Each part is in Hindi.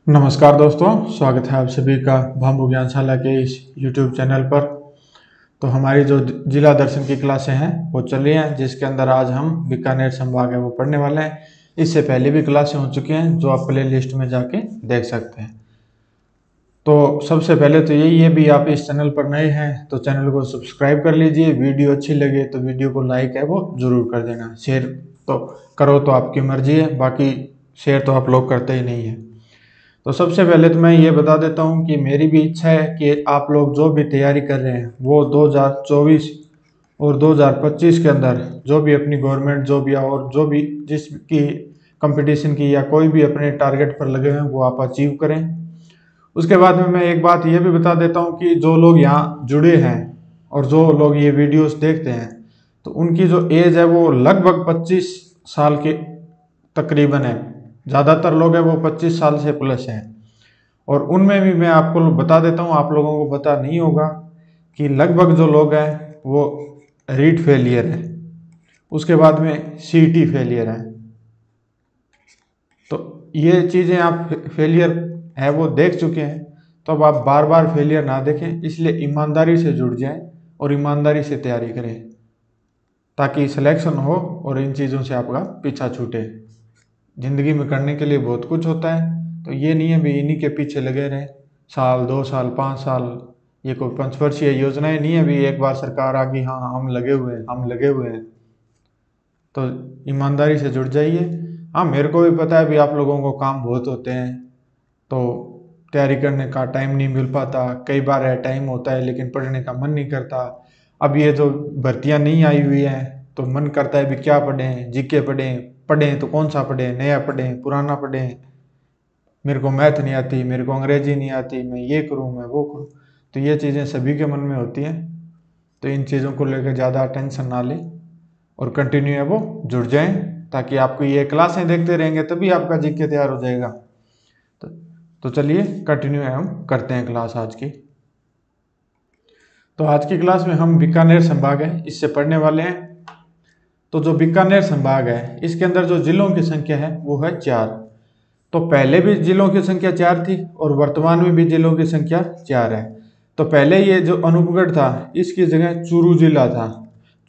नमस्कार दोस्तों, स्वागत है आप सभी का भांबू ज्ञानशाला के इस YouTube चैनल पर। तो हमारी जो जिला दर्शन की क्लासें हैं वो चल रही हैं, जिसके अंदर आज हम बीकानेर संभाग है वो पढ़ने वाले हैं। इससे पहले भी क्लासें हो चुकी हैं जो आप प्ले लिस्ट में जाके देख सकते हैं। तो सबसे पहले तो यही है भी, आप इस चैनल पर नए हैं तो चैनल को सब्सक्राइब कर लीजिए। वीडियो अच्छी लगे तो वीडियो को लाइक है वो ज़रूर कर देना। शेयर तो करो तो आपकी मर्जी है, बाकी शेयर तो आप लोग करते ही नहीं है। तो सबसे पहले तो मैं ये बता देता हूँ कि मेरी भी इच्छा है कि आप लोग जो भी तैयारी कर रहे हैं वो 2024 और 2025 के अंदर जो भी अपनी गवर्नमेंट जॉब या और जो भी जिसकी कंपटीशन की या कोई भी अपने टारगेट पर लगे हैं वो आप अचीव करें। उसके बाद में मैं एक बात ये भी बता देता हूँ कि जो लोग यहाँ जुड़े हैं और जो लोग ये वीडियोस देखते हैं तो उनकी जो एज है वो लगभग 25 साल के तकरीबन है। ज़्यादातर लोग हैं वो 25 साल से प्लस हैं। और उनमें भी मैं आपको बता देता हूँ, आप लोगों को पता नहीं होगा कि लगभग जो लोग हैं वो रीट फेलियर है, उसके बाद में सीटी फेलियर है। तो ये चीज़ें आप फेलियर है वो देख चुके हैं, तो अब आप बार बार फेलियर ना देखें, इसलिए ईमानदारी से जुड़ जाएं और ईमानदारी से तैयारी करें ताकि सिलेक्शन हो और इन चीज़ों से आपका पीछा छूटे। ज़िंदगी में करने के लिए बहुत कुछ होता है, तो ये नहीं है भी इन्हीं के पीछे लगे रहें साल 2 साल 5 साल। ये कोई पंचवर्षीय योजनाएं नहीं है भी एक बार सरकार आ गई हाँ हम लगे हुए हैं हम लगे हुए हैं। तो ईमानदारी से जुड़ जाइए। हाँ, मेरे को भी पता है भी आप लोगों को काम बहुत होते हैं तो तैयारी करने का टाइम नहीं मिल पाता। कई बार है टाइम होता है लेकिन पढ़ने का मन नहीं करता। अब ये जो भर्तियां नहीं आई हुई हैं तो मन करता है भी क्या पढ़ें, जीके पढ़ें, पढ़ें तो कौन सा पढ़ें, नया पढ़ें पुराना पढ़ें, मेरे को मैथ नहीं आती, मेरे को अंग्रेजी नहीं आती, मैं ये करूँ मैं वो करूँ। तो ये चीज़ें सभी के मन में होती हैं, तो इन चीज़ों को लेकर ज़्यादा टेंशन ना लें और कंटिन्यू है वो जुड़ जाएं, ताकि आपको ये क्लासें देखते रहेंगे तभी आपका जीके तैयार हो जाएगा। तो, तो चलिए कंटिन्यू है हम करते हैं क्लास आज की। तो आज की क्लास में हम बीकानेर संभाग है इससे पढ़ने वाले हैं। तो जो बीकानेर संभाग है इसके अंदर जो जिलों की संख्या है वो है 4। तो पहले भी जिलों की संख्या 4 थी और वर्तमान में भी जिलों की संख्या 4 है। तो पहले ये जो अनूपगढ़ था इसकी जगह चूरू जिला था।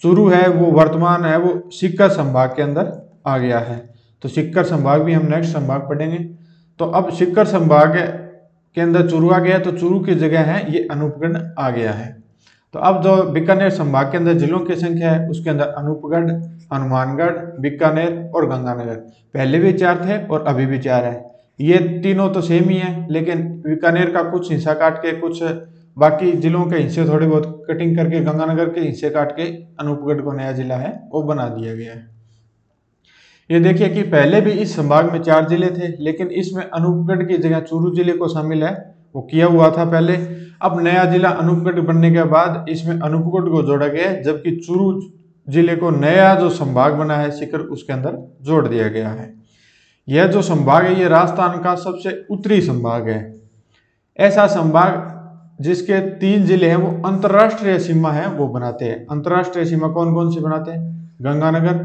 चूरू है वो वर्तमान है वो सीकर संभाग के अंदर आ गया है। तो सीकर संभाग भी हम नेक्स्ट संभाग पढ़ेंगे। तो अब सीकर संभाग के अंदर चूरू आ गया, तो चूरू की जगह है ये अनूपगढ़ आ गया है। तो अब जो बीकानेर संभाग के अंदर जिलों की संख्या है उसके अंदर अनूपगढ़, हनुमानगढ़, बीकानेर और गंगानगर पहले भी 4 थे और अभी भी 4 है। ये तीनों तो सेम ही है, लेकिन बीकानेर का कुछ हिस्सा काट के कुछ बाकी जिलों के हिस्से थोड़ी बहुत कटिंग करके गंगानगर के हिस्से काट के अनूपगढ़ को नया जिला है वो बना दिया गया है। ये देखिए कि पहले भी इस संभाग में 4 जिले थे, लेकिन इसमें अनूपगढ़ की जगह चूरू जिले को शामिल है वो किया हुआ था पहले। अब नया जिला अनूपगढ़ बनने के बाद इसमें अनूपगढ़ को जोड़ा गया है, जबकि चूरू जिले को नया जो संभाग बना है सीकर उसके अंदर जोड़ दिया गया है। यह जो संभाग है ये राजस्थान का सबसे उत्तरी संभाग है। ऐसा संभाग जिसके 3 जिले हैं वो अंतर्राष्ट्रीय सीमा है वो बनाते हैं। अंतर्राष्ट्रीय सीमा कौन कौन सी बनाते हैं? गंगानगर,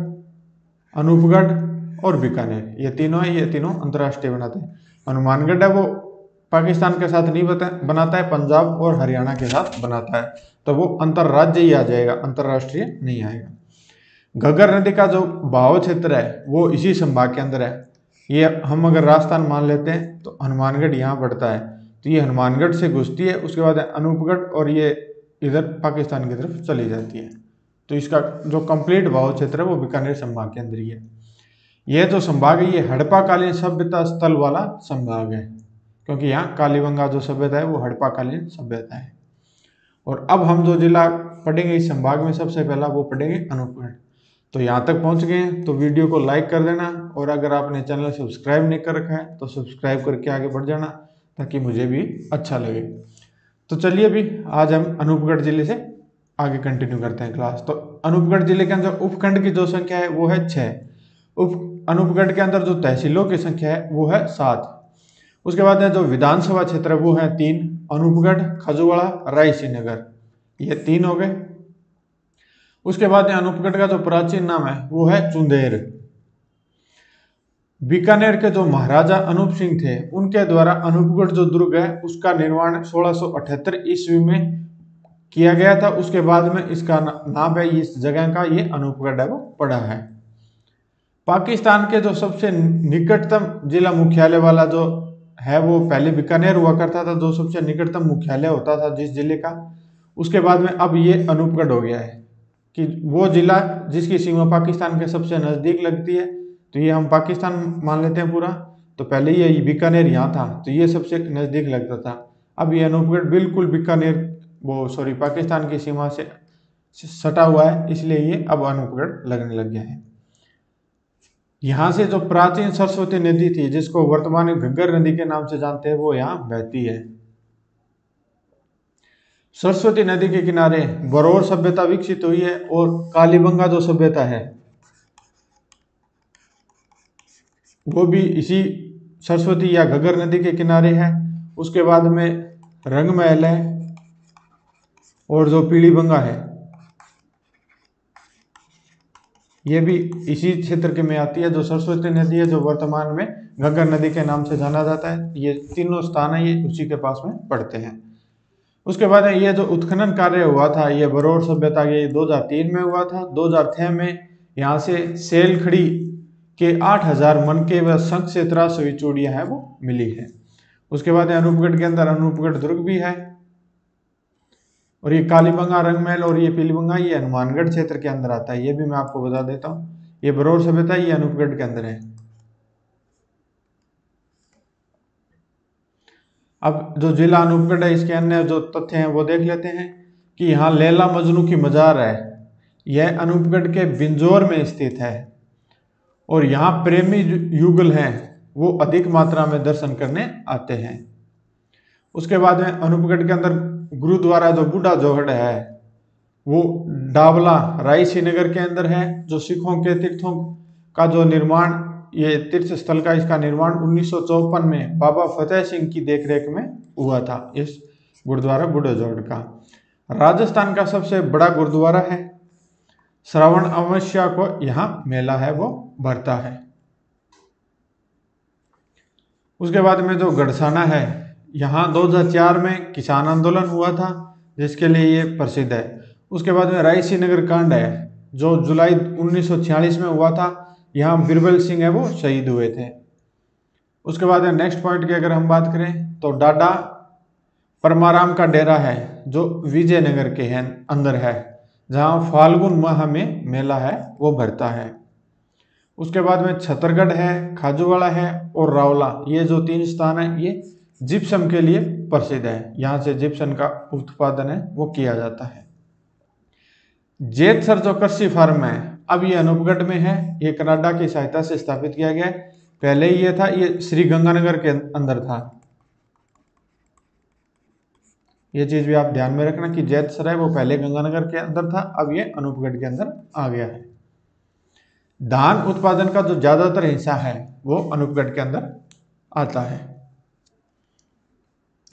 अनूपगढ़ और बीकानेर, ये तीनों है, ये तीनों अंतर्राष्ट्रीय बनाते हैं। हनुमानगढ़ है वो पाकिस्तान के साथ नहीं बनाता है, पंजाब और हरियाणा के साथ बनाता है, तो वो अंतर्राज्य ही आ जाएगा, अंतर्राष्ट्रीय नहीं आएगा। घग्गर नदी का जो बहाव क्षेत्र है वो इसी संभाग के अंदर है। ये हम अगर राजस्थान मान लेते हैं तो हनुमानगढ़ यहाँ पड़ता है, तो ये हनुमानगढ़ से घुसती है, उसके बाद अनूपगढ़ और ये इधर पाकिस्तान की तरफ चली जाती है। तो इसका जो कंप्लीट बहाव क्षेत्र है वो बीकानेर संभाग के अंदर ही है। यह जो संभाग है ये हड़प्पा कालीन सभ्यता स्थल वाला संभाग है, क्योंकि यहाँ कालीबंगा जो सभ्यता है वो हड़प्पा कालीन सभ्यता है। और अब हम जो जिला पढ़ेंगे इस संभाग में सबसे पहला वो पढ़ेंगे अनूपगढ़। तो यहाँ तक पहुँच गए हैं तो वीडियो को लाइक कर देना, और अगर आपने चैनल सब्सक्राइब नहीं कर रखा है तो सब्सक्राइब करके आगे बढ़ जाना ताकि मुझे भी अच्छा लगे। तो चलिए अभी आज हम अनूपगढ़ जिले से आगे कंटिन्यू करते हैं क्लास। तो अनूपगढ़ जिले के अंदर उपखंड की जो संख्या है वो है 6। अनूपगढ़ के अंदर जो तहसीलों की संख्या है वो है 7। उसके बाद है जो विधानसभा क्षेत्र है वो है 3, अनूपगढ़, खजुवाड़ा, रायसीनगर, ये 3 हो गए। उसके बाद अनूपगढ़ का जो प्राचीन नाम है वो है चुंदेर। बीकानेर के जो महाराजा अनूप सिंह थे उनके द्वारा अनूपगढ़ जो दुर्ग है उसका निर्माण 1678 ईस्वी में किया गया था। उसके बाद में इसका नाम है, इस जगह का ये अनूपगढ़ है वो पड़ा है। पाकिस्तान के जो सबसे निकटतम जिला मुख्यालय वाला जो है वो पहले बीकानेर हुआ करता था, जो सबसे निकटतम मुख्यालय होता था जिस जिले का, उसके बाद में अब ये अनूपगढ़ हो गया है कि वो जिला जिसकी सीमा पाकिस्तान के सबसे नज़दीक लगती है। तो ये हम पाकिस्तान मान लेते हैं पूरा, तो पहले ये बीकानेर यहाँ था तो ये सबसे नज़दीक लगता था। अब ये अनूपगढ़ बिल्कुल बीकानेर पाकिस्तान की सीमा से सटा हुआ है, इसलिए ये अब अनूपगढ़ लगने लग गया है। यहाँ से जो प्राचीन सरस्वती नदी थी जिसको वर्तमान में घग्गर नदी के नाम से जानते हैं वो यहाँ बहती है। सरस्वती नदी के किनारे बरौर सभ्यता विकसित हुई है और कालीबंगा जो सभ्यता है वो भी इसी सरस्वती या घग्गर नदी के किनारे है। उसके बाद में रंग महल है और जो पीलीबंगा है ये भी इसी क्षेत्र के में आती है। जो सरस्वती नदी है जो वर्तमान में घग्गर नदी के नाम से जाना जाता है, ये तीनों स्थान है ये उसी के पास में पड़ते हैं। उसके बाद ये जो उत्खनन कार्य हुआ था ये बरौर सभ्यता के 2003 में हुआ था। 2006 में यहाँ से सेलखड़ी के 8000 मनके व शंख से त्रास हुई चूड़ियां हैं वो मिली है। उसके बाद अनूपगढ़ के अंदर अनूपगढ़ दुर्ग भी है और ये कालीबंगा, रंगमहल और ये पीलीबंगा ये हनुमानगढ़ क्षेत्र के अंदर आता है। ये भी मैं आपको बता देता हूँ, ये बरौर सभ्यता ये अनूपगढ़ के अंदर है। अब जो जिला अनूपगढ़ है इसके अन्य जो तथ्य हैं वो देख लेते हैं कि यहाँ लैला मजनू की मजार है, यह अनूपगढ़ के बिंजौर में स्थित है और यहाँ प्रेमी युगल हैं वो अधिक मात्रा में दर्शन करने आते हैं। उसके बाद में अनूपगढ़ के अंदर गुरुद्वारा जो बूढ़ा जोहड़ है वो डावला राय श्रीनगर के अंदर है। जो सिखों के तीर्थों का जो निर्माण, ये तीर्थ स्थल का इसका निर्माण 1954 में बाबा फतेह सिंह की देखरेख में हुआ था। इस गुरुद्वारा बूढ़ा जोहड़ का राजस्थान का सबसे बड़ा गुरुद्वारा है। श्रावण अमावस्या को यहाँ मेला है वो भरता है। उसके बाद में जो गढ़साना है यहाँ 2004 में किसान आंदोलन हुआ था जिसके लिए ये प्रसिद्ध है। उसके बाद में राय श्रीनगर कांड है जो जुलाई 1946 में हुआ था, यहाँ बिरबल सिंह है वो शहीद हुए थे। उसके बाद में नेक्स्ट पॉइंट की अगर हम बात करें तो डाडा परमाराम का डेरा है जो विजयनगर के हैं अंदर है, जहाँ फाल्गुन माह में मेला है वो भरता है। उसके बाद में छतरगढ़ है, खाजूवाड़ा है और रावला, ये जो 3 स्थान है ये जिप्सम के लिए प्रसिद्ध है। यहाँ से जिप्सम का उत्पादन है वो किया जाता है। जेतसर जो कृषि फार्म है अब ये अनूपगढ़ में है, ये कनाडा की सहायता से स्थापित किया गया है। पहले ये था, ये श्री गंगानगर के अंदर था। ये चीज भी आप ध्यान में रखना कि जेतसर है वो पहले गंगानगर के अंदर था, अब ये अनूपगढ़ के अंदर आ गया है। धान उत्पादन का जो ज्यादातर हिस्सा है वो अनूपगढ़ के अंदर आता है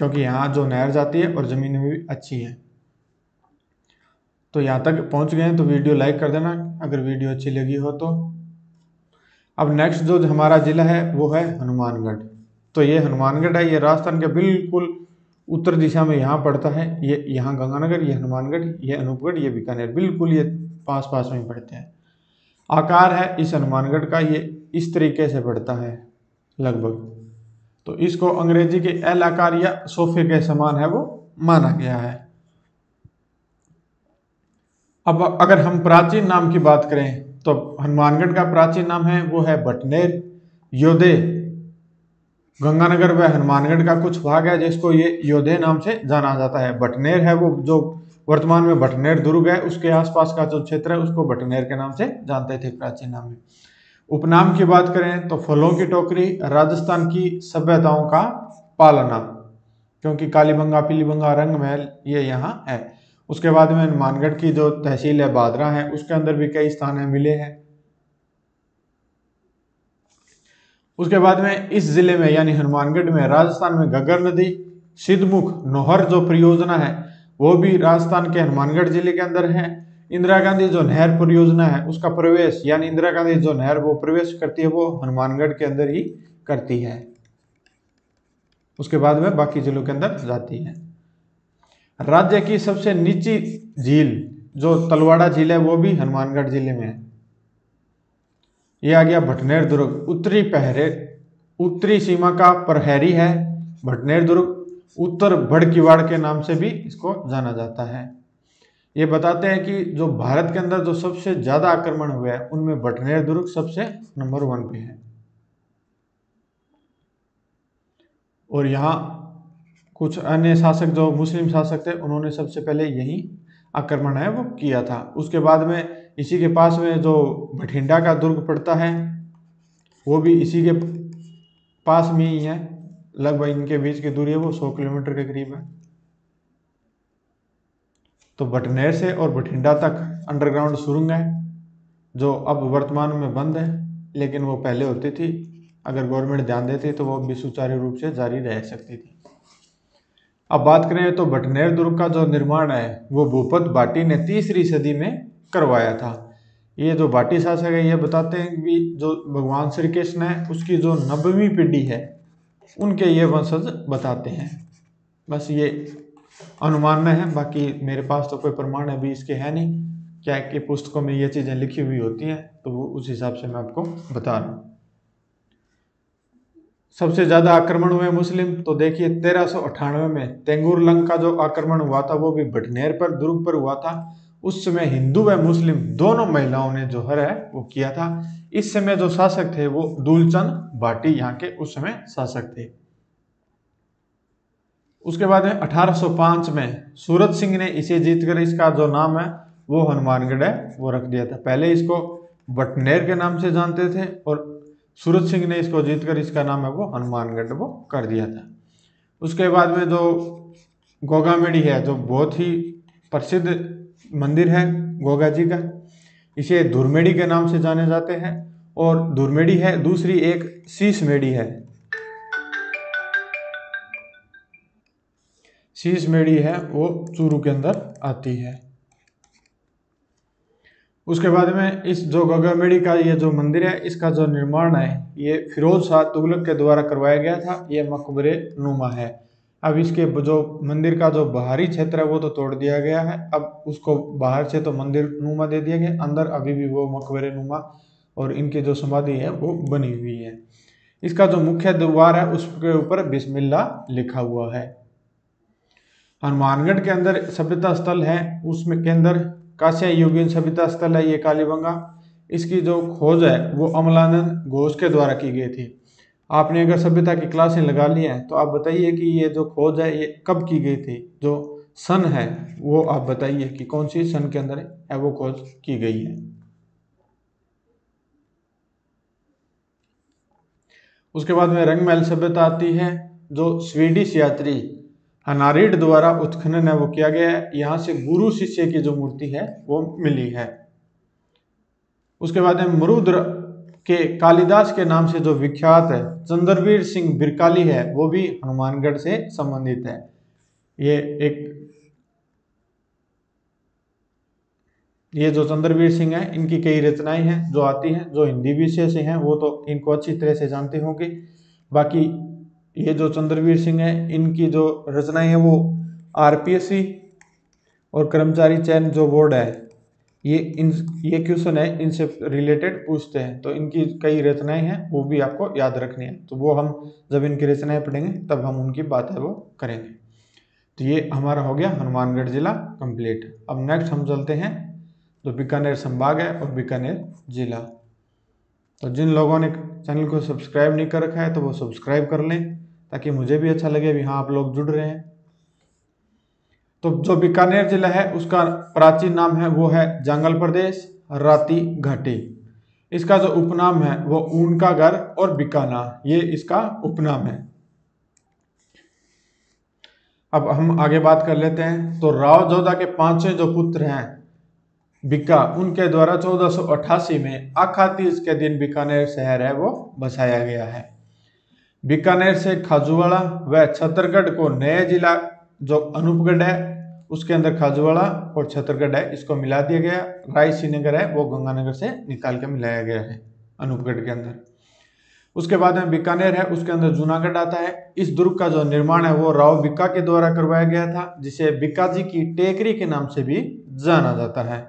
क्योंकि यहाँ जो नहर जाती है और जमीन भी अच्छी है। तो यहाँ तक पहुँच गए हैं तो वीडियो लाइक कर देना अगर वीडियो अच्छी लगी हो तो। अब नेक्स्ट जो हमारा जिला है वो है हनुमानगढ़। तो ये हनुमानगढ़ है, ये राजस्थान के बिल्कुल उत्तर दिशा में यहाँ पड़ता है। ये यहाँ गंगानगर, ये हनुमानगढ़, ये अनूपगढ़, ये बीकानेर, बिल्कुल ये पास पास में पड़ते हैं। आकार है इस हनुमानगढ़ का ये इस तरीके से पड़ता है लगभग, तो इसको अंग्रेजी के एल आकार या सोफे के समान है वो माना गया है। अब अगर हम प्राचीन नाम की बात करें तो हनुमानगढ़ का प्राचीन नाम है वो है भटनेर। योधे गंगानगर व हनुमानगढ़ का कुछ भाग है जिसको ये योधे नाम से जाना जाता है। भटनेर है वो जो वर्तमान में भटनेर दुर्ग है उसके आसपास का जो क्षेत्र है उसको भटनेर के नाम से जानते थे प्राचीन नाम में। उपनाम की बात करें तो फलों की टोकरी, राजस्थान की सभ्यताओं का पालना, क्योंकि कालीबंगा, पीलीबंगा, रंगमहल ये यहाँ है। उसके बाद में हनुमानगढ़ की जो तहसील है बादरा है उसके अंदर भी कई स्थान है मिले हैं। उसके बाद में इस जिले में यानी हनुमानगढ़ में राजस्थान में घग्गर नदी, सिद्धमुख, नोहर जो परियोजना है वो भी राजस्थान के हनुमानगढ़ जिले के अंदर है। इंदिरा गांधी जो नहर परियोजना है उसका प्रवेश, यानी इंदिरा गांधी जो नहर वो प्रवेश करती है वो हनुमानगढ़ के अंदर ही करती है, उसके बाद में बाकी जिलों के अंदर जाती है। राज्य की सबसे नीची झील जो तलवाड़ा झील है वो भी हनुमानगढ़ जिले में है। ये आ गया भटनेर दुर्ग, उत्तरी सीमा का प्रहरी है भटनेर दुर्ग, उत्तर भड़कीवाड़ के नाम से भी इसको जाना जाता है। ये बताते हैं कि जो भारत के अंदर जो सबसे ज्यादा आक्रमण हुए हैं उनमें भटनेर दुर्ग सबसे नंबर 1 पे है। और यहाँ कुछ अन्य शासक जो मुस्लिम शासक थे उन्होंने सबसे पहले यही आक्रमण है वो किया था। उसके बाद में इसी के पास में जो बठिंडा का दुर्ग पड़ता है वो भी इसी के पास में ही है, लगभग इनके बीच की दूरी है वो 100 किलोमीटर के करीब है। तो भटनेर से और बठिंडा तक अंडरग्राउंड सुरंग है जो अब वर्तमान में बंद है, लेकिन वो पहले होती थी, अगर गवर्नमेंट ध्यान देती तो वो भी सुचारू रूप से जारी रह सकती थी। अब बात करें तो भटनेर दुर्ग का जो निर्माण है वो भूपत भाटी ने 3री सदी में करवाया था। ये जो भाटी शासक है ये बताते हैं कि जो भगवान श्री कृष्ण है उसकी जो 9वीं पीढ़ी है उनके ये वंशज बताते हैं। बस ये अनुमान है, बाकी मेरे पास तो कोई प्रमाण अभी इसके है नहीं, क्या कि पुस्तकों में ये चीज़ें लिखी हुई होती हैं तो वो उस हिसाब से मैं आपको बता रहा हूँ। सबसे ज़्यादा आक्रमण हुए मुस्लिम, तो देखिए 1398 में तेंगुरलंग का जो आक्रमण हुआ था वो भी भटनेर पर दुर्ग पर हुआ था। उस समय हिंदू व मुस्लिम दोनों महिलाओं ने जो है वो किया था। इस समय जो शासक थे वो दूलचंद भाटी यहाँ के उस समय शासक थे। उसके बाद में 1805 में सूरत सिंह ने इसे जीतकर इसका जो नाम है वो हनुमानगढ़ है वो रख दिया था। पहले इसको भटनेर के नाम से जानते थे और सूरत सिंह ने इसको जीतकर इसका नाम है वो हनुमानगढ़ वो कर दिया था। उसके बाद में जो गोगामेड़ी है जो बहुत ही प्रसिद्ध मंदिर है गोगा जी का, इसे धुरमेड़ी के नाम से जाने जाते हैं। और धुरमेड़ी है, दूसरी एक शीश मेड़ी है, शीश मेड़ी है वो चूरू के अंदर आती है। उसके बाद में इस जो गोगामेड़ी का ये जो मंदिर है इसका जो निर्माण है ये फिरोज शाह तुगलक के द्वारा करवाया गया था। ये मकबरे नुमा है। अब इसके जो मंदिर का जो बाहरी क्षेत्र है वो तो तोड़ दिया गया है, अब उसको बाहर से तो मंदिर नुमा दे दिया गया, अंदर अभी भी वो मकबरे नुमा और इनकी जो समाधि है वो बनी हुई है। इसका जो मुख्य द्वार है उसके ऊपर बिस्मिल्लाह लिखा हुआ है। हनुमानगढ़ के अंदर सभ्यता स्थल है, उसमें के अंदर कांस्य युगीन सभ्यता स्थल है ये कालीबंगा। इसकी जो खोज है वो अमलानंद घोष के द्वारा की गई थी। आपने अगर सभ्यता की क्लासें लगा ली हैं तो आप बताइए कि ये जो खोज है ये कब की गई थी, जो सन है वो आप बताइए कि कौन सी सन के अंदर है वो खोज की गई है। उसके बाद में रंगमहल सभ्यता आती है जो स्वीडिश यात्री हनारिड द्वारा उत्खनन है वो किया गया है। यहाँ से गुरु शिष्य की जो मूर्ति है वो मिली है। उसके बाद में मरुद्र के कालिदास के नाम से जो विख्यात है चंद्रवीर सिंह बिरकाली है वो भी हनुमानगढ़ से संबंधित है। ये जो चंद्रवीर सिंह है इनकी कई रचनाएं हैं जो आती हैं, जो हिंदी विषय से हैं वो तो इनको अच्छी तरह से जानते होंगे। बाकी ये जो चंद्रवीर सिंह है इनकी जो रचनाएं हैं वो आरपीएससी और कर्मचारी चयन जो बोर्ड है ये क्वेश्चन है इनसे रिलेटेड पूछते हैं, तो इनकी कई रचनाएं हैं वो भी आपको याद रखनी है। तो वो हम जब इनकी रचनाएं पढ़ेंगे तब हम उनकी बात है वो करेंगे। तो ये हमारा हो गया हनुमानगढ़ जिला कंप्लीट। अब नेक्स्ट हम चलते हैं जो बीकानेर संभाग है और बीकानेर जिला। तो जिन लोगों ने चैनल को सब्सक्राइब नहीं कर रखा है तो वो सब्सक्राइब कर लें ताकि मुझे भी अच्छा लगे भी हाँ आप लोग जुड़ रहे हैं। तो जो बीकानेर जिला है उसका प्राचीन नाम है वो है जंगल प्रदेश राती घाटी। इसका जो उपनाम है वो ऊन का घर और बीकाना, ये इसका उपनाम है। अब हम आगे बात कर लेते हैं। तो राव जोधा के 5वें जो पुत्र हैं बीका, उनके द्वारा 1488 में आखातीज के दिन बीकानेर शहर है वो बसाया गया है। बीकानेर से खाजूवाड़ा व छत्तरगढ़ को नया जिला जो अनूपगढ़ है उसके अंदर खाजूवाड़ा और छतरगढ़ है, इसको मिला दिया गया। रायसीनगर है वो गंगानगर से निकाल के मिलाया गया है अनूपगढ़ के अंदर। उसके बाद में बीकानेर है, उसके अंदर जूनागढ़ आता है। इस दुर्ग का जो निर्माण है वो राव बीका के द्वारा करवाया गया था, जिसे बीकाजी की टेकरी के नाम से भी जाना जाता है।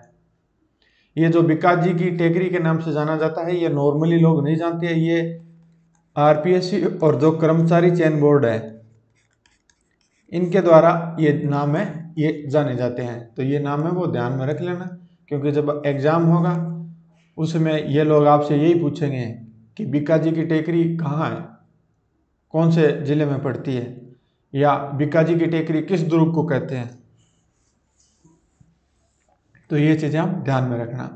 ये जो बीकाजी की टेकरी के नाम से जाना जाता है, ये नॉर्मली लोग नहीं जानते हैं। ये आरपीएससी और जो कर्मचारी चयन बोर्ड है इनके द्वारा ये नाम है, ये जाने जाते हैं। तो ये नाम है वो ध्यान में रख लेना, क्योंकि जब एग्जाम होगा उसमें ये लोग आपसे यही पूछेंगे कि बीकाजी की टेकरी कहाँ है, कौन से जिले में पड़ती है, या बीकाजी की टेकरी किस दुर्ग को कहते हैं। तो ये चीजें आप ध्यान में रखना।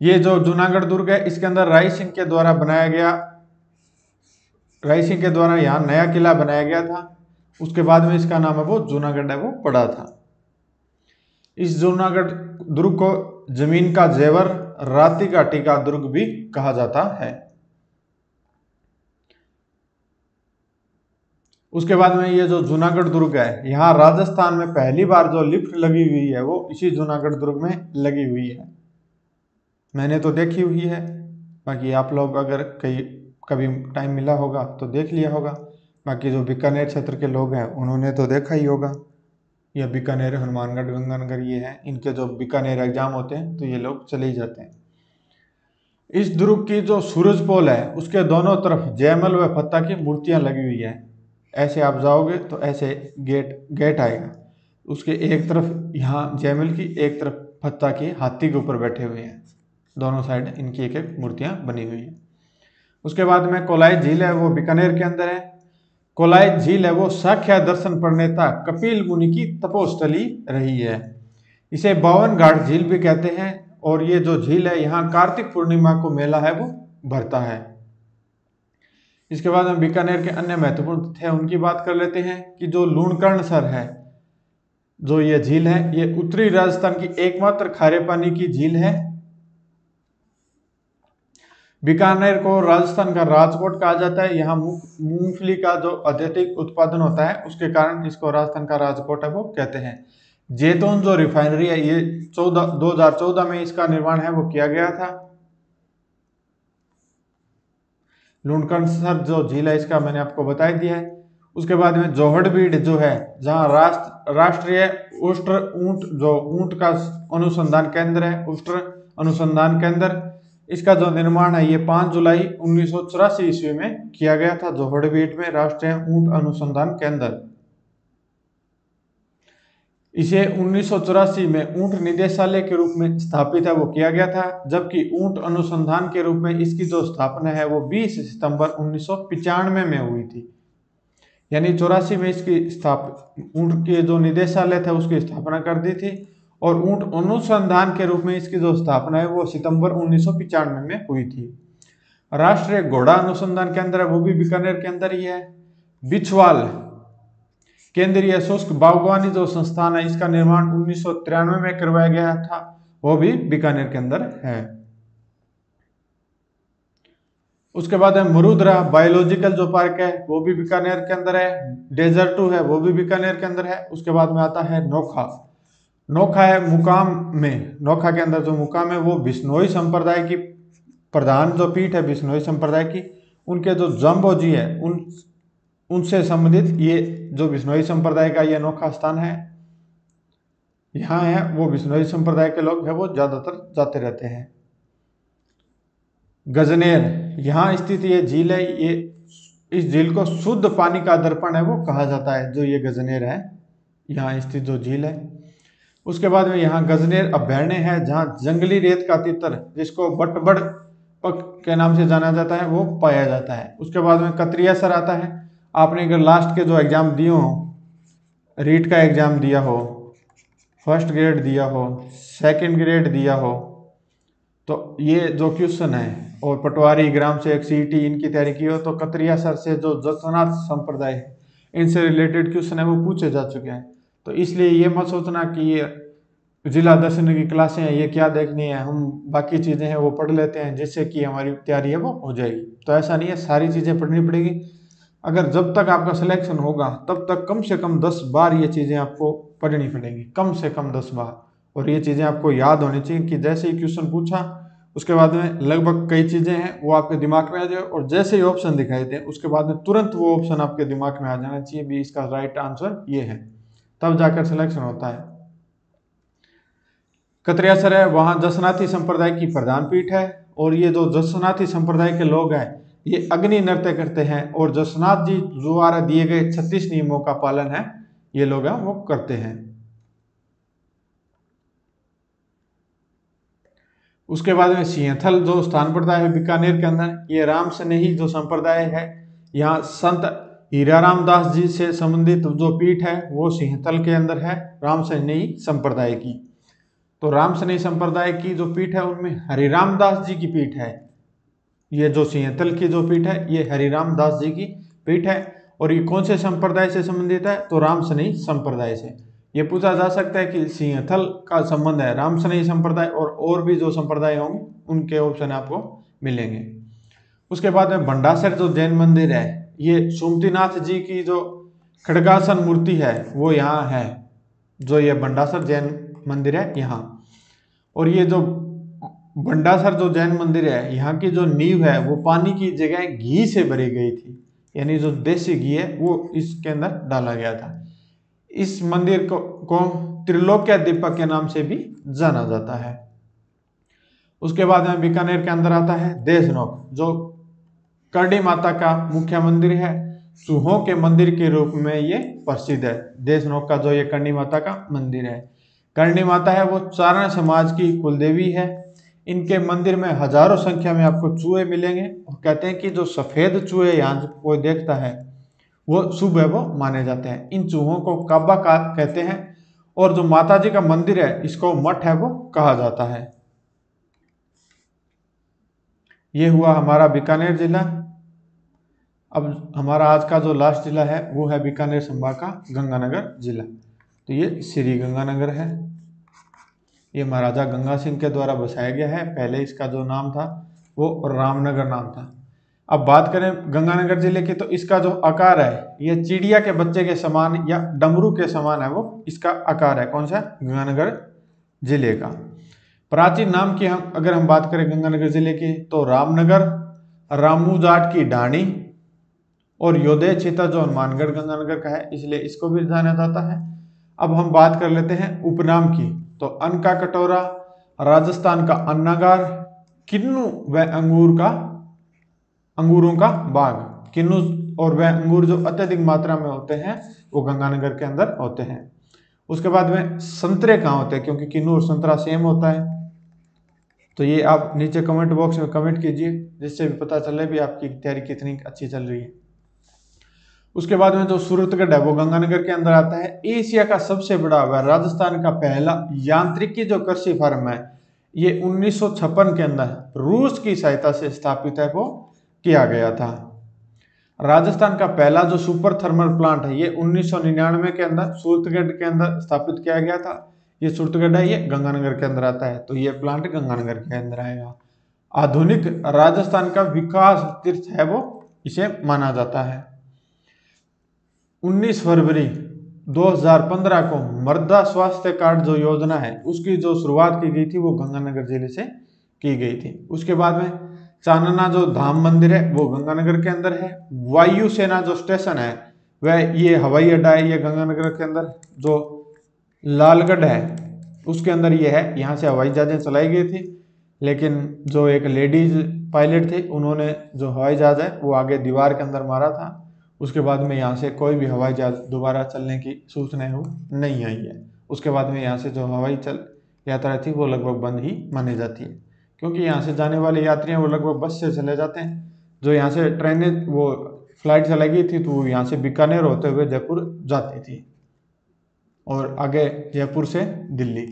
ये जो जूनागढ़ दुर्ग है इसके अंदर राय सिंह के द्वारा बनाया गया, राय सिंह के द्वारा यहाँ नया किला बनाया गया था। उसके बाद में इसका नाम है वो जूनागढ़ है वो पड़ा था। इस जूनागढ़ दुर्ग को जमीन का जेवर, राती का टीका दुर्ग भी कहा जाता है। उसके बाद में ये जो जूनागढ़ दुर्ग है, यहाँ राजस्थान में पहली बार जो लिफ्ट लगी हुई है वो इसी जूनागढ़ दुर्ग में लगी हुई है। मैंने तो देखी हुई है, बाकी आप लोग अगर कभी टाइम मिला होगा तो देख लिया होगा। बाकी जो बीकानेर क्षेत्र के लोग हैं उन्होंने तो देखा ही होगा। या बीकानेर, हनुमानगढ़, गंगानगर ये हैं, इनके जो बीकानेर एग्जाम होते हैं तो ये लोग चले ही जाते हैं। इस दुर्ग की जो सूरज पोल है उसके दोनों तरफ जयमल व फत्ता की मूर्तियां लगी हुई है। ऐसे आप जाओगे तो ऐसे गेट आएगा, उसके एक तरफ यहाँ जयमल की, एक तरफ फत्ता की हाथी के ऊपर बैठे हुए हैं। दोनों साइड इनकी एक एक मूर्तियां बनी हुई है। उसके बाद में कोलाई झील है वो बीकानेर के अंदर है। कोलाई झील है वो साख्या दर्शन प्रणेता कपिल मुनि की तपोस्थली रही है। इसे 52 घाट झील भी कहते हैं। और ये जो झील है यहाँ कार्तिक पूर्णिमा को मेला है वो भरता है। इसके बाद हम बीकानेर के अन्य महत्वपूर्ण तथ्य उनकी बात कर लेते हैं कि जो लूणकरणसर है, जो ये झील है, ये उत्तरी राजस्थान की एकमात्र खारे पानी की झील है। बीकानेर को राजस्थान का राजकोट कहा जाता है। यहाँ मूंगफली का जो अत्यधिक उत्पादन होता है उसके कारण इसको राजस्थान का राजकोट है वो कहते हैं। जैतून जो रिफाइनरी है ये 2014 में इसका निर्माण है वो किया गया था। लूणकरणसर जो झील है इसका मैंने आपको बता दिया है। उसके बाद में जोहड़बीड़ जो है, जहाँ राष्ट्रीय उष्ट्र ऊंट का अनुसंधान केंद्र है, उष्ट्र अनुसंधान केंद्र, इसका जो निर्माण है ये 5 जुलाई 1984 ईस्वी में किया गया था। जोहड़बीड़ में राष्ट्रीय ऊंट अनुसंधान केंद्र, इसे 1984 में ऊंट निदेशालय के रूप में स्थापित है वो किया गया था। जबकि ऊंट अनुसंधान के रूप में इसकी जो स्थापना है वो 20 सितंबर 1995 में हुई थी। यानी 84 में इसकी ऊंट के जो निदेशालय था उसकी स्थापना कर दी थी, और ऊंट अनुसंधान के रूप में इसकी जो स्थापना है वो सितंबर 1995 में हुई थी। राष्ट्रीय घोड़ा अनुसंधान केंद्र है वो भी बीकानेर के अंदर ही है। बिछवाल केंद्रीय शुष्क बागवानी जो संस्थान है इसका निर्माण 1993 में करवाया गया था, वो भी बीकानेर के अंदर है। उसके बाद है मरुद्रा बायोलॉजिकल जो पार्क है वो भी बीकानेर के अंदर है। डेजर्टू है वो भी बीकानेर के अंदर है। उसके बाद में आता है नोखा। नोखा है मुकाम में, नोखा के अंदर जो मुकाम है वो बिश्नोई संप्रदाय की प्रधान जो पीठ है बिश्नोई संप्रदाय की, उनके जो जम्बो जी है उनसे संबंधित ये जो बिश्नोई संप्रदाय का ये अनोखा स्थान है, यहाँ है वो बिश्नोई संप्रदाय के लोग है वो ज्यादातर जाते रहते हैं। गजनेर, यहाँ स्थित ये झील है, ये इस झील को शुद्ध पानी का दर्पण है वो कहा जाता है, जो ये गजनेर है यहाँ स्थित जो झील है। उसके बाद में यहाँ गजनेर अभयारण्य है, जहाँ जंगली रेत का तितर जिसको बटबड़ पक के नाम से जाना जाता है वो पाया जाता है। उसके बाद में कतरियासर आता है। आपने अगर लास्ट के जो एग्जाम दिए हो, रीट का एग्जाम दिया हो, फर्स्ट ग्रेड दिया हो, सेकंड ग्रेड दिया हो, तो ये जो क्वेश्चन है, और पटवारी ग्राम सेवक सीईटी इनकी तैयारी की हो, तो कतरियासर से जो जसनाथ संप्रदाय है इनसे रिलेटेड क्वेश्चन है वो पूछे जा चुके हैं। तो इसलिए ये मत सोचना कि ये जिला दर्शन की क्लासें हैं ये क्या देखनी है, हम बाकी चीज़ें हैं वो पढ़ लेते हैं जिससे कि हमारी तैयारी है वो हो जाएगी। तो ऐसा नहीं है, सारी चीज़ें पढ़नी पड़ेगी। अगर जब तक आपका सिलेक्शन होगा तब तक कम से कम 10 बार ये चीज़ें आपको पढ़नी पड़ेंगी, कम से कम 10 बार। और ये चीज़ें आपको याद होनी चाहिए कि जैसे ही क्वेश्चन पूछा उसके बाद में लगभग कई चीज़ें हैं वो आपके दिमाग में आ जाए, और जैसे ही ऑप्शन दिखाई दे उसके बाद में तुरंत वो ऑप्शन आपके दिमाग में आ जाना चाहिए भी इसका राइट आंसर ये है, तब जाकर सिलेक्शन होता है। कतरियासर है, वहाँ जसनाथी संप्रदाय की प्रधान पीठ है, और ये जो जसनाथी संप्रदाय के लोग हैं ये अग्नि नृत्य करते हैं, और जसनाथ जी द्वारा दिए गए 36 नियमों का पालन है ये लोग हैं वो करते हैं। उसके बाद में सिंहथल जो स्थान पड़ता है बीकानेर के अंदर, ये राम स्नेही जो संप्रदाय है, यहाँ संत हीराराम दास जी से संबंधित जो पीठ है वो सिंहथल के अंदर है, राम स्नेही संप्रदाय की। तो राम स्नेही संप्रदाय की जो पीठ है उनमें हरिराम दास जी की पीठ है। ये जो सिंहथल की जो पीठ है ये हरिराम दास जी की पीठ है, और ये कौन से संप्रदाय से संबंधित है, तो राम स्नेही संप्रदाय से। ये पूछा जा सकता है कि सिंहथल का संबंध है राम स्नेही संप्रदाय और भी जो संप्रदाय होंगे उनके ऑप्शन आपको मिलेंगे। उसके बाद में भंडासर जो जैन मंदिर है, ये सुमतिनाथ जी की जो खड़गासन मूर्ति है वो यहाँ है, जो ये भंडासर जैन मंदिर है यहाँ। और ये जो भंडासर जो जैन मंदिर है यहाँ की जो नींव है वो पानी की जगह घी से भरी गई थी, यानी जो देसी घी है वो इसके अंदर डाला गया था। इस मंदिर को त्रिलोक्य दीपक के नाम से भी जाना जाता है। उसके बाद में बीकानेर के अंदर आता है देशनोक, जो करणी माता का मुख्य मंदिर है, चूहों के मंदिर के रूप में ये प्रसिद्ध है। देशनोक का जो ये करणी माता का मंदिर है, करणी माता है वो चारण समाज की कुलदेवी है। इनके मंदिर में हजारों संख्या में आपको चूहे मिलेंगे, और कहते हैं कि जो सफेद चूहे यहाँ कोई देखता है वो शुभ है वो माने जाते हैं। इन चूहों को काबा का कहते हैं, और जो माता जी का मंदिर है इसको मठ है वो कहा जाता है। ये हुआ हमारा बीकानेर जिला। अब हमारा आज का जो लास्ट जिला है वो है बीकानेर संभाग का गंगानगर जिला। तो ये श्री गंगानगर है, ये महाराजा गंगा सिंह के द्वारा बसाया गया है। पहले इसका जो नाम था वो रामनगर नाम था। अब बात करें गंगानगर जिले की, तो इसका जो आकार है ये चिड़िया के बच्चे के समान या डमरू के समान है वो इसका आकार है। कौन सा? गंगानगर जिले का। प्राचीन नाम की अगर हम बात करें गंगानगर जिले की, तो रामनगर, रामू जाट की ढाणी और योदय छिता जो हनुमानगढ़ गंगानगर का है, इसलिए इसको भी जाना जाता है। अब हम बात कर लेते हैं उपनाम की, तो अन्न का कटोरा, राजस्थान का अन्नागार, किन्नू व अंगूरों का बाग। किन्नू और वह अंगूर जो अत्यधिक मात्रा में होते हैं वो गंगानगर के अंदर होते हैं। उसके बाद में संतरे कहाँ होते हैं, क्योंकि किन्नू और संतरा सेम होता है। तो ये आप नीचे कमेंट बॉक्स में कमेंट कीजिए, जिससे भी पता चले भी आपकी तैयारी कितनी अच्छी चल रही है। उसके बाद में जो सूरतगढ़ है वो गंगानगर के अंदर आता है। एशिया का सबसे बड़ा व राजस्थान का पहला यांत्रिकी जो कृषि फार्म है, ये 1956 के अंदर रूस की सहायता से स्थापित है वो किया गया था। राजस्थान का पहला जो सुपर थर्मल प्लांट है ये 1999 के अंदर सूरतगढ़ के अंदर स्थापित किया गया था। ये सूरतगढ़ है, ये गंगानगर के अंदर आता है, तो ये प्लांट गंगानगर के अंदर आएगा। आधुनिक राजस्थान का विकास तीर्थ है वो इसे माना जाता है। 19 फरवरी 2015 को मृदा स्वास्थ्य कार्ड जो योजना है उसकी जो शुरुआत की गई थी वो गंगानगर जिले से की गई थी। उसके बाद में चानना जो धाम मंदिर है वो गंगानगर के अंदर है। वायुसेना जो स्टेशन है वह ये हवाई अड्डा है, ये गंगानगर के अंदर। जो लालगढ़ है उसके अंदर ये है, यहाँ से हवाई जहाजें चलाई गई थी, लेकिन जो एक लेडीज पायलट थे उन्होंने जो हवाई जहाज है वो आगे दीवार के अंदर मारा था। उसके बाद में यहाँ से कोई भी हवाई जहाज दोबारा चलने की सूचना वो नहीं आई है। उसके बाद में यहाँ से जो हवाई यात्रा थी वो लगभग बंद ही मानी जाती है, क्योंकि यहाँ से जाने वाले यात्री हैं वो लगभग बस से चले जाते हैं। जो यहाँ से ट्रेनें वो फ्लाइट चलाई गई थी तो वो यहाँ से बीकानेर होते हुए जयपुर जाती थी और आगे जयपुर से दिल्ली।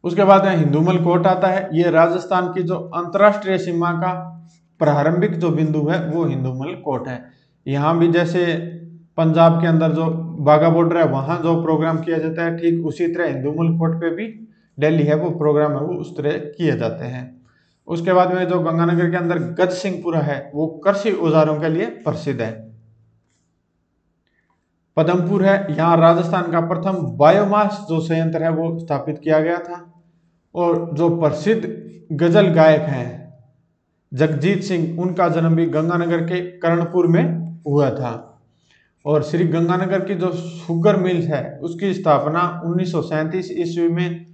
उसके बाद में हिंदूमल कोट आता है। ये राजस्थान की जो अंतर्राष्ट्रीय सीमा का प्रारंभिक जो बिंदु है वो हिंदूमल कोट है। यहाँ भी जैसे पंजाब के अंदर जो बाघा बॉर्डर है वहाँ जो प्रोग्राम किया जाता है, ठीक उसी तरह हिंदूमल कोट पे भी दिल्ली है वो प्रोग्राम है वो उस तरह किए जाते हैं। उसके बाद में जो गंगानगर के अंदर गजसिंहपुरा है वो कृषि औजारों के लिए प्रसिद्ध है। पदमपुर है, यहाँ राजस्थान का प्रथम बायोमास जो संयंत्र है वो स्थापित किया गया था। और जो प्रसिद्ध गजल गायक हैं जगजीत सिंह, उनका जन्म भी गंगानगर के कर्णपुर में हुआ था। और श्री गंगानगर की जो शुगर मिल है उसकी स्थापना 1937 ईस्वी में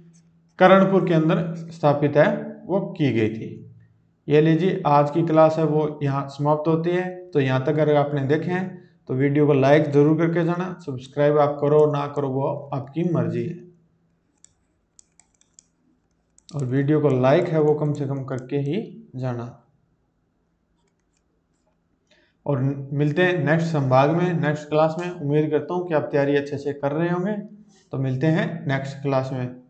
कर्णपुर के अंदर स्थापित है वो की गई थी। ये लीजिए, आज की क्लास है वो यहाँ समाप्त होती है। तो यहाँ तक अगर आपने देखे हैं तो वीडियो को लाइक जरूर करके जाना, सब्सक्राइब आप करो ना करो वो आपकी मर्जी है, और वीडियो को लाइक है वो कम से कम करके ही जाना। और मिलते हैं नेक्स्ट संभाग में, नेक्स्ट क्लास में। उम्मीद करता हूँ कि आप तैयारी अच्छे से कर रहे होंगे। तो मिलते हैं नेक्स्ट क्लास में।